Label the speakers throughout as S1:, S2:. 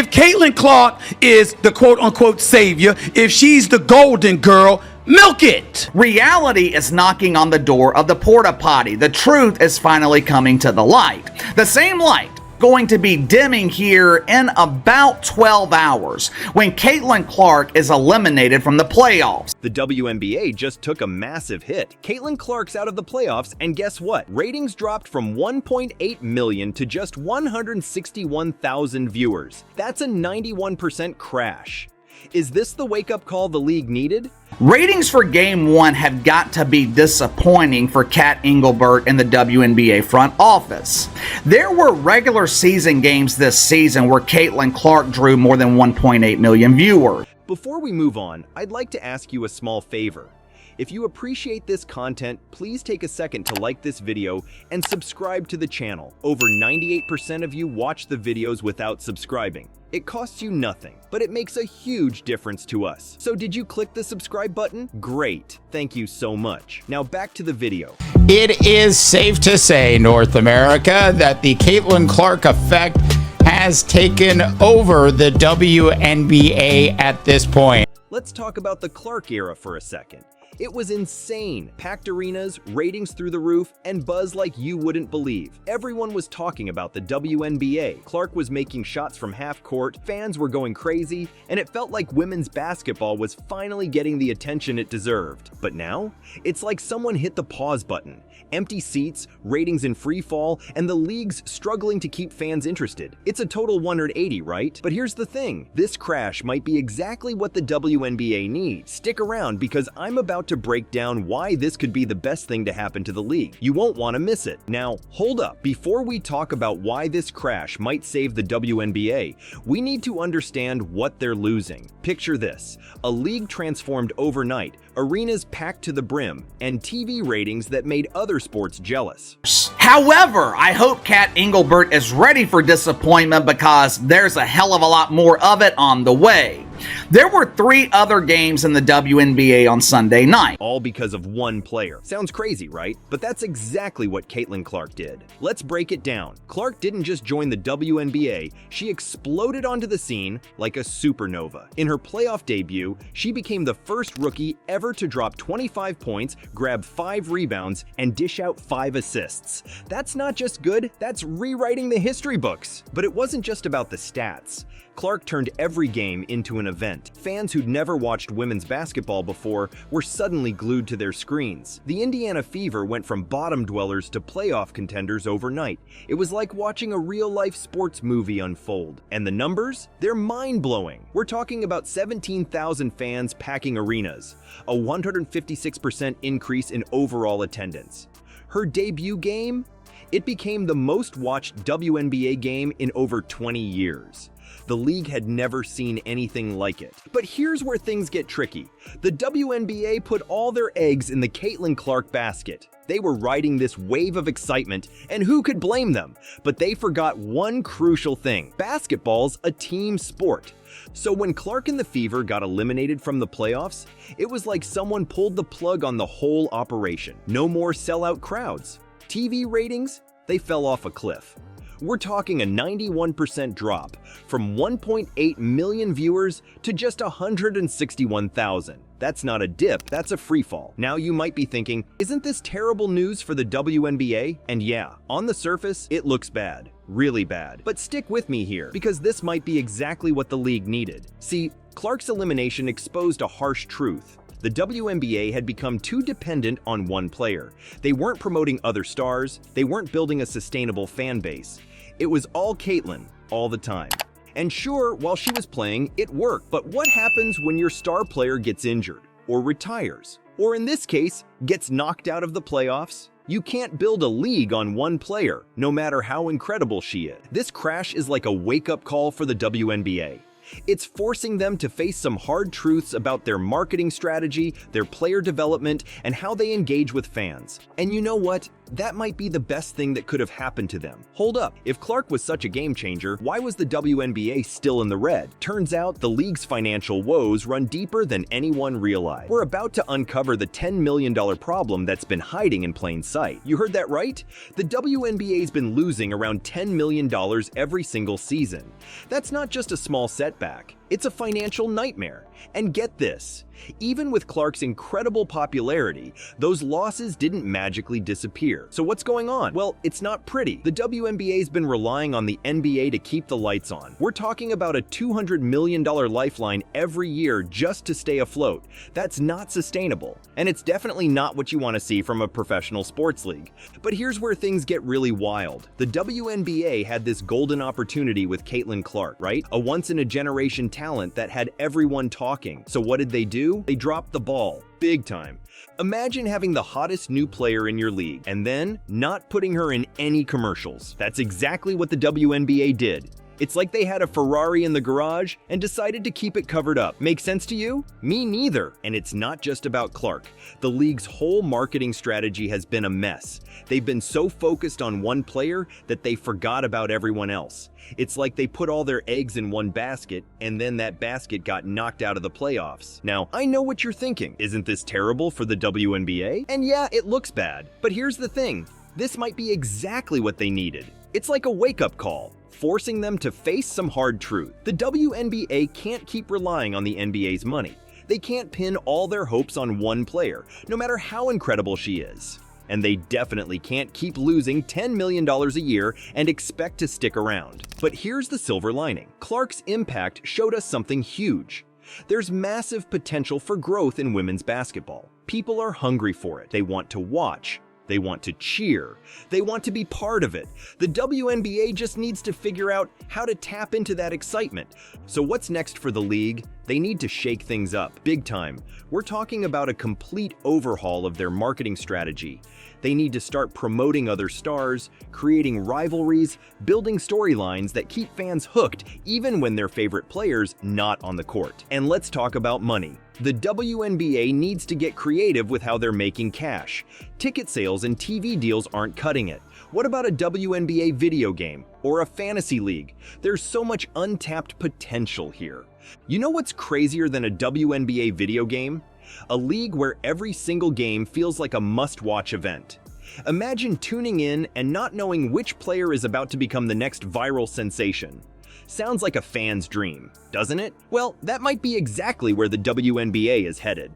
S1: if Caitlin Clark is the quote-unquote savior, if she's the golden girl, milk it.
S2: Reality is knocking on the door of the porta potty. The truth is finally coming to the light. The same light going to be dimming here in about 12 hours when Caitlin Clark is eliminated from the playoffs.
S3: The WNBA just took a massive hit. Caitlin Clark's out of the playoffs, and guess what? Ratings dropped from 1.8 million to just 161,000 viewers. That's a 91% crash. Is this the wake-up call the league needed?
S2: Ratings for Game 1 have got to be disappointing for Kat Engelbert and the WNBA front office. There were regular season games this season where Caitlin Clark drew more than 1.8 million viewers.
S3: Before we move on, I'd like to ask you a small favor. If you appreciate this content, please take a second to like this video and subscribe to the channel. Over 98% of you watch the videos without subscribing. It costs you nothing, but it makes a huge difference to us. So did you click the subscribe button? Great. Thank you so much. Now back to the video.
S4: It is safe to say, North America, that the Caitlin Clark effect has taken over the WNBA at this point.
S3: Let's talk about the Clark era for a second. It was insane. Packed arenas, ratings through the roof, and buzz like you wouldn't believe. Everyone was talking about the WNBA. Clark was making shots from half court, fans were going crazy, and it felt like women's basketball was finally getting the attention it deserved. But now, it's like someone hit the pause button. Empty seats, ratings in free fall, and the league's struggling to keep fans interested. It's a total 180, right? But here's the thing. This crash might be exactly what the WNBA needs. Stick around because I'm about to break down why this could be the best thing to happen to the league. You won't want to miss it. Now, hold up. Before we talk about why this crash might save the WNBA, we need to understand what they're losing. Picture this. A league transformed overnight, arenas packed to the brim, and TV ratings that made other sports jealous.
S2: However, I hope Kat Engelbert is ready for disappointment because there's a hell of a lot more of it on the way. There were 3 other games in the WNBA on Sunday night.
S3: All because of one player. Sounds crazy, right? But that's exactly what Caitlin Clark did. Let's break it down. Clark didn't just join the WNBA, she exploded onto the scene like a supernova. In her playoff debut, she became the first rookie ever to drop 25 points, grab 5 rebounds, and dish out 5 assists. That's not just good, that's rewriting the history books. But it wasn't just about the stats. Clark turned every game into an event. Fans who'd never watched women's basketball before were suddenly glued to their screens. The Indiana Fever went from bottom dwellers to playoff contenders overnight. It was like watching a real-life sports movie unfold. And the numbers? They're mind-blowing. We're talking about 17,000 fans packing arenas, a 156% increase in overall attendance. Her debut game? It became the most watched WNBA game in over 20 years. The league had never seen anything like it. But here's where things get tricky. The WNBA put all their eggs in the Caitlin Clark basket. They were riding this wave of excitement, and who could blame them? But they forgot one crucial thing. Basketball's a team sport. So when Clark and the Fever got eliminated from the playoffs, it was like someone pulled the plug on the whole operation. No more sellout crowds. TV ratings, they fell off a cliff. We're talking a 91% drop from 1.8 million viewers to just 161,000. That's not a dip, that's a freefall. Now you might be thinking, isn't this terrible news for the WNBA? And yeah, on the surface, it looks bad. Really bad. But stick with me here, because this might be exactly what the league needed. See, Clark's elimination exposed a harsh truth. The WNBA had become too dependent on one player. They weren't promoting other stars, they weren't building a sustainable fan base. It was all Caitlin, all the time. And sure, while she was playing, it worked. But what happens when your star player gets injured, or retires, or in this case, gets knocked out of the playoffs? You can't build a league on one player, no matter how incredible she is. This crash is like a wake-up call for the WNBA. It's forcing them to face some hard truths about their marketing strategy, their player development, and how they engage with fans. And you know what? that might be the best thing that could have happened to them. Hold up, if Clark was such a game changer, why was the WNBA still in the red? Turns out the league's financial woes run deeper than anyone realized. We're about to uncover the $10 million problem that's been hiding in plain sight. You heard that right? The WNBA's been losing around $10 million every single season. That's not just a small setback. It's a financial nightmare. And get this, even with Clark's incredible popularity, those losses didn't magically disappear. So what's going on? Well, it's not pretty. The WNBA's been relying on the NBA to keep the lights on. We're talking about a $200 million lifeline every year just to stay afloat. That's not sustainable. And it's definitely not what you want to see from a professional sports league. But here's where things get really wild. The WNBA had this golden opportunity with Caitlin Clark, right? A once-in-a-generation talent that had everyone talking. So what did they do? They dropped the ball. Big time. Imagine having the hottest new player in your league and then not putting her in any commercials. That's exactly what the WNBA did. It's like they had a Ferrari in the garage and decided to keep it covered up. Make sense to you? Me neither. And it's not just about Clark. The league's whole marketing strategy has been a mess. They've been so focused on one player that they forgot about everyone else. It's like they put all their eggs in one basket and then that basket got knocked out of the playoffs. Now, I know what you're thinking. Isn't this terrible for the WNBA? And yeah, it looks bad. But here's the thing. This might be exactly what they needed. It's like a wake-up call, forcing them to face some hard truth. The WNBA can't keep relying on the NBA's money. They can't pin all their hopes on one player, no matter how incredible she is. And they definitely can't keep losing $10 million a year and expect to stick around. But here's the silver lining. Clark's impact showed us something huge. There's massive potential for growth in women's basketball. People are hungry for it. They want to watch. They want to cheer. They want to be part of it. The WNBA just needs to figure out how to tap into that excitement. So what's next for the league? They need to shake things up, big time. We're talking about a complete overhaul of their marketing strategy. They need to start promoting other stars, creating rivalries, building storylines that keep fans hooked even when their favorite player's not on the court. And let's talk about money. The WNBA needs to get creative with how they're making cash. Ticket sales and TV deals aren't cutting it. What about a WNBA video game or a fantasy league? There's so much untapped potential here. You know what's crazier than a WNBA video game? A league where every single game feels like a must-watch event. Imagine tuning in and not knowing which player is about to become the next viral sensation. Sounds like a fan's dream, doesn't it? Well, that might be exactly where the WNBA is headed.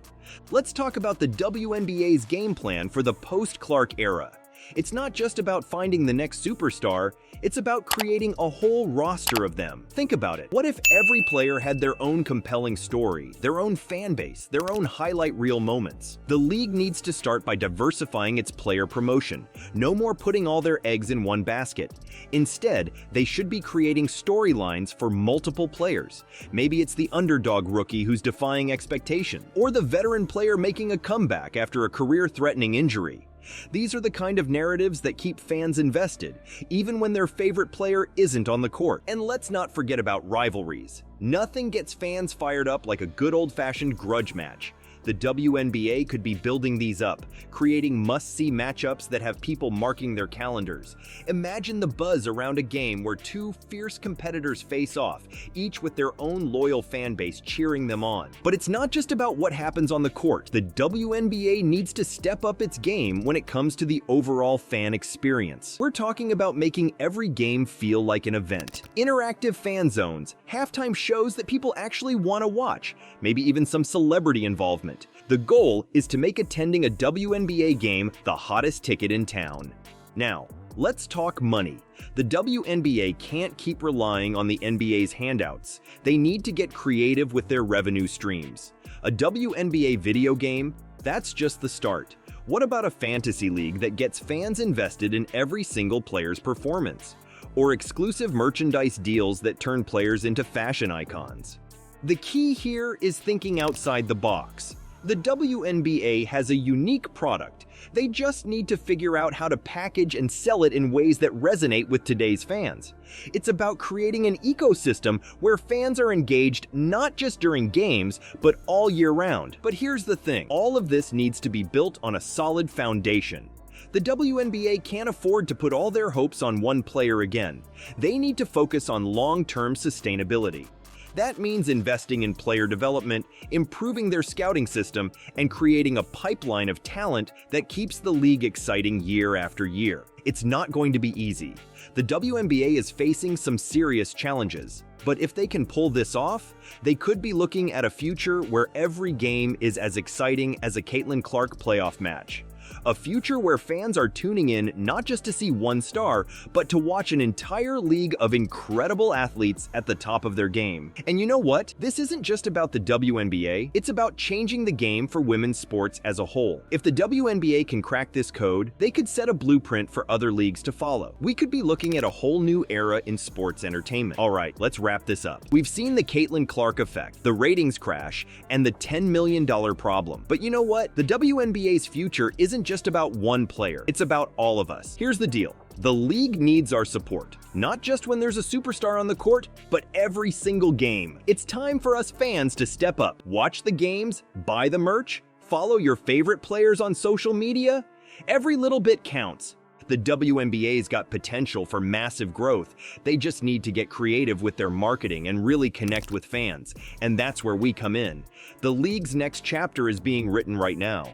S3: Let's talk about the WNBA's game plan for the post-Clark era. It's not just about finding the next superstar, it's about creating a whole roster of them. Think about it. What if every player had their own compelling story, their own fan base, their own highlight reel moments? The league needs to start by diversifying its player promotion. No more putting all their eggs in one basket. Instead, they should be creating storylines for multiple players. Maybe it's the underdog rookie who's defying expectation, or the veteran player making a comeback after a career-threatening injury. These are the kind of narratives that keep fans invested, even when their favorite player isn't on the court. And let's not forget about rivalries. Nothing gets fans fired up like a good old-fashioned grudge match. The WNBA could be building these up, creating must-see matchups that have people marking their calendars. Imagine the buzz around a game where two fierce competitors face off, each with their own loyal fan base cheering them on. But it's not just about what happens on the court. The WNBA needs to step up its game when it comes to the overall fan experience. We're talking about making every game feel like an event. Interactive fan zones, halftime shows that people actually want to watch, maybe even some celebrity involvement. The goal is to make attending a WNBA game the hottest ticket in town. Now, let's talk money. The WNBA can't keep relying on the NBA's handouts. They need to get creative with their revenue streams. A WNBA video game? That's just the start. What about a fantasy league that gets fans invested in every single player's performance? Or exclusive merchandise deals that turn players into fashion icons? The key here is thinking outside the box. The WNBA has a unique product. They just need to figure out how to package and sell it in ways that resonate with today's fans. It's about creating an ecosystem where fans are engaged not just during games, but all year round. But here's the thing, all of this needs to be built on a solid foundation. The WNBA can't afford to put all their hopes on one player again. They need to focus on long-term sustainability. That means investing in player development, improving their scouting system, and creating a pipeline of talent that keeps the league exciting year after year. It's not going to be easy. The WNBA is facing some serious challenges, but if they can pull this off, they could be looking at a future where every game is as exciting as a Caitlin Clark playoff match. A future where fans are tuning in not just to see one star, but to watch an entire league of incredible athletes at the top of their game. And you know what? This isn't just about the WNBA, it's about changing the game for women's sports as a whole. If the WNBA can crack this code, they could set a blueprint for other leagues to follow. We could be looking at a whole new era in sports entertainment. Alright, let's wrap this up. We've seen the Caitlin Clark effect, the ratings crash, and the $10 million problem. But you know what? The WNBA's future isn't just about one player, it's about all of us. Here's the deal. The league needs our support, not just when there's a superstar on the court, but every single game. It's time for us fans to step up, watch the games, buy the merch, follow your favorite players on social media. Every little bit counts. The WNBA's got potential for massive growth. They just need to get creative with their marketing and really connect with fans. And that's where we come in. The league's next chapter is being written right now.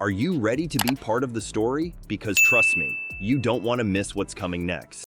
S3: Are you ready to be part of the story? Because trust me, you don't want to miss what's coming next.